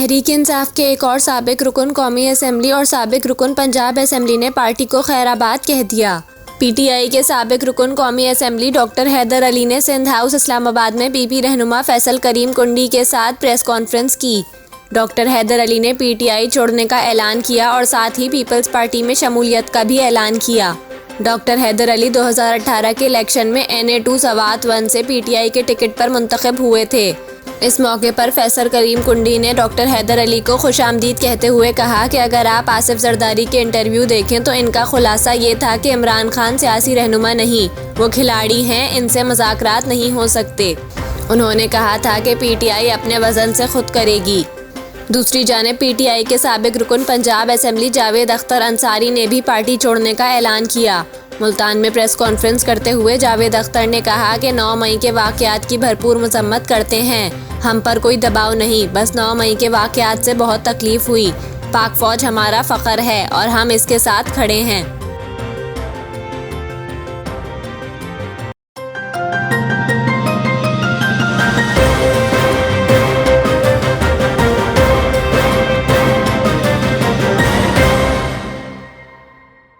तहरीक इंसाफ के एक और साबिक रुकन कौमी असम्बली और साबिक रुकन पंजाब असम्बली ने पार्टी को खैराबाद कह दिया। पीटीआई के साबिक रुकन कौमी असम्बली डॉक्टर हैदर अली ने सिंध हाउस इस्लामाबाद में पीपी रहनुमा फैसल करीम कुंडी के साथ प्रेस कॉन्फ्रेंस की। डॉक्टर हैदर अली ने पीटीआई छोड़ने का ऐलान किया और साथ ही पीपल्स पार्टी में शमूलियत का भी ऐलान किया। डॉक्टर हैदर अली 2018 के इलेक्शन में NA2 सवात 1 से पीटीआई के टिकट पर मुंतखब हुए थे। इस मौके पर फैसल करीम कुंडी ने डॉक्टर हैदर अली को खुशामदीद कहते हुए कहा कि अगर आप आसिफ जरदारी के इंटरव्यू देखें तो इनका खुलासा ये था कि इमरान खान सियासी रहनुमा नहीं, वो खिलाड़ी हैं, इनसे मुज़ाकरात नहीं हो सकते। उन्होंने कहा था कि पीटीआई अपने वजन से खुद करेगी। दूसरी जानिब पीटीआई के साबिक रुकन पंजाब असम्बली जावेद अख्तर अंसारी ने भी पार्टी छोड़ने का ऐलान किया। मुल्तान में प्रेस कॉन्फ्रेंस करते हुए जावेद अख्तर ने कहा कि 9 मई के वाक़यात की भरपूर मजम्मत करते हैं। हम पर कोई दबाव नहीं, बस 9 मई के वाक़यात से बहुत तकलीफ हुई। पाक फ़ौज हमारा फ़ख्र है और हम इसके साथ खड़े हैं।